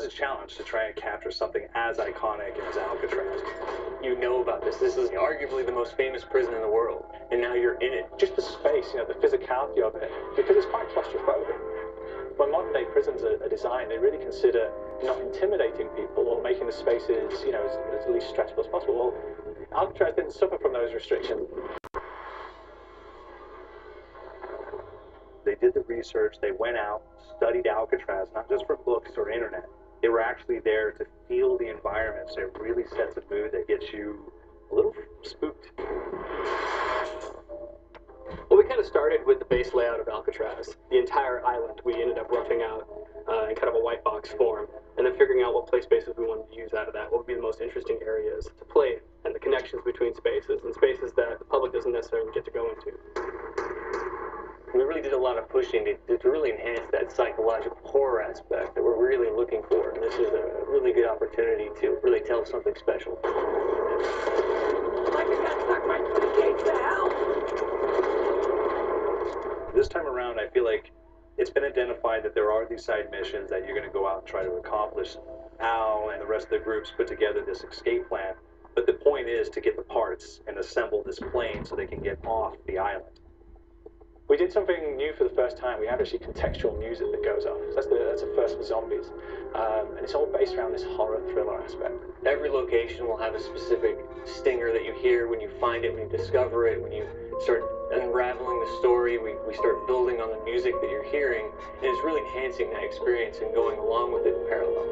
was a challenge to try and capture something as iconic as Alcatraz. You know about this. This is arguably the most famous prison in the world, and now you're in it. Just the space, you know, the physicality of it, because it's quite claustrophobic. When modern day prisons are designed, they really consider not intimidating people or making the spaces, you know, as least stressful as possible. Well, Alcatraz didn't suffer from those restrictions. They did the research, they went out, studied Alcatraz, not just from books or internet. They were actually there to feel the environment, so it really sets a mood that gets you a little spooked. Well, we kind of started with the base layout of Alcatraz. The entire island we ended up roughing out in kind of a white box form, and then figuring out what play spaces we wanted to use out of that, what would be the most interesting areas to play, and the connections between spaces, and spaces that the public doesn't necessarily get to go into. We really did a lot of pushing to really enhance that psychological horror aspect that we're really looking for, and this is a really good opportunity to really tell something special. This time around, I feel like it's been identified that there are these side missions that you're going to go out and try to accomplish. Al and the rest of the groups put together this escape plan, but the point is to get the parts and assemble this plane so they can get off the island. We did something new for the first time. We have actually contextual music that goes off. So that's the first for zombies. And it's all based around this horror thriller aspect. Every location will have a specific stinger that you hear when you find it, when you discover it, when you start unraveling the story, we start building on the music that you're hearing, and it's really enhancing that experience and going along with it in parallel.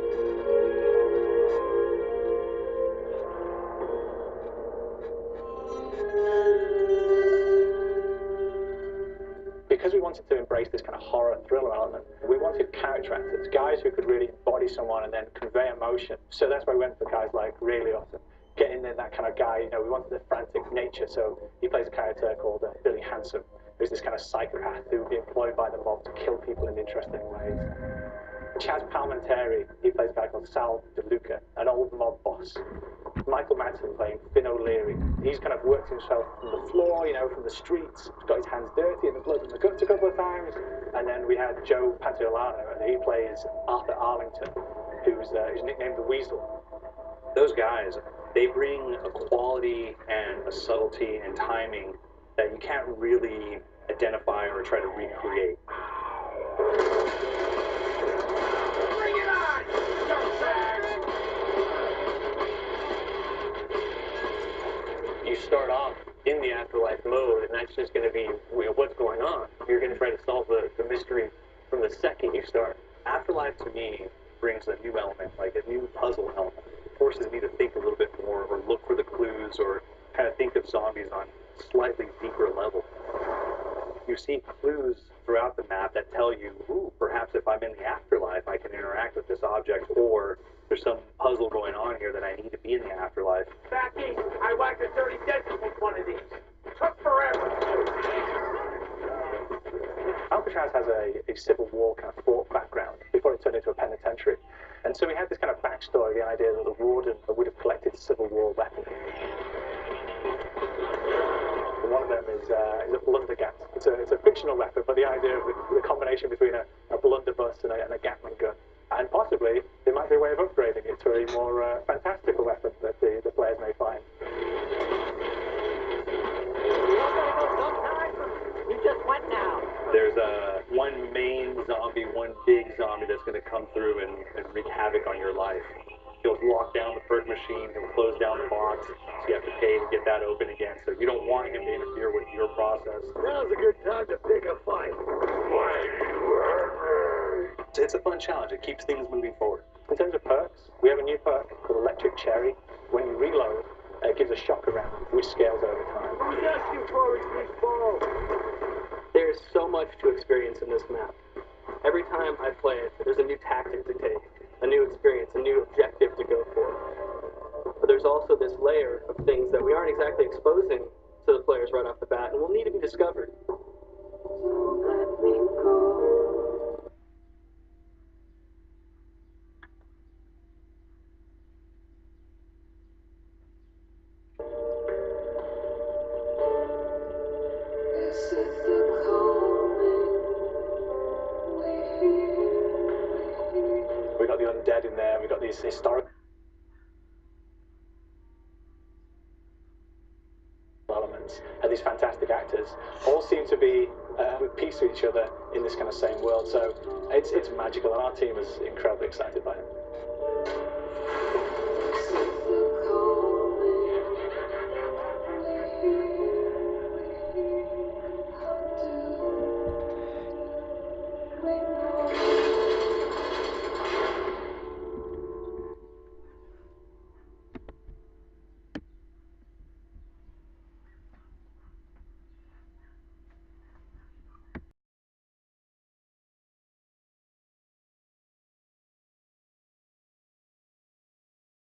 Because we wanted to embrace this kind of horror thriller element, we wanted character actors, guys who could really embody someone and then convey emotion. So that's why we went for guys like Ray Liotta, getting in that kind of guy. You know, we wanted the frantic nature. So he plays a character called Billy Handsome, who's this kind of psychopath who would be employed by the mob to kill people in interesting ways. Chaz Palminteri, he plays a guy called Sal DeLuca, an old mob boss. Michael Madsen playing Finn O'Leary. He's kind of worked himself from the floor, you know, from the streets, got his hands dirty and the blood in the guts a couple of times. And then we had Joe Pantoliano, and he plays Arthur Arlington, who's nicknamed the Weasel. Those guys, they bring a quality and a subtlety and timing that you can't really identify or try to recreate. Bring it on, dirtbags! You start off in the afterlife mode, and that's just going to be what's going on. You're going to try to solve the mystery from the second you start. Afterlife, to me, brings a new element, like a new puzzle element. It forces me to think a little bit more, or look for the clues, or kind of think of zombies on a slightly deeper level. You see clues throughout the map that tell you, ooh, perhaps if I'm in the afterlife, I can interact with this object, or there's some puzzle going on here that I need to be in the afterlife. Back east, I whacked a dirty dentist with one of these. Took forever. Alcatraz has a Civil War kind of fort background before it turned into a penitentiary. And so we had this kind of backstory, the idea that the warden would have collected Civil War weapons. And one of them is a blundergat. It's a fictional weapon, but the idea of the combination between a blunderbuss and a Gatling gun. And possibly, there might be a way of upgrading it to a more fantastical weapon that the players may find. You just went now. There's one main zombie, one big zombie that's going to come through and wreak havoc on your life. He'll lock down the perk machine, he'll close down the box, so you have to pay to get that open again. So you don't want him to interfere with your process. Now's a good time to pick a fight. It's a fun challenge. It keeps things moving forward. In terms of perks, we have a new perk called Electric Cherry. When you reload, it gives a shock around, which scales over time. Who's asking for his big ball? There's so much to experience in this map. Every time I play it, there's a new tactic to take, a new experience, a new objective to go for. But there's also this layer of things that we aren't exactly exposing to the players right off the bat, and will need to be discovered. We got the undead in there. these historical elements and these fantastic actors all seem to be with peace with each other in this kind of same world. So it's magical, and our team is incredibly excited by it.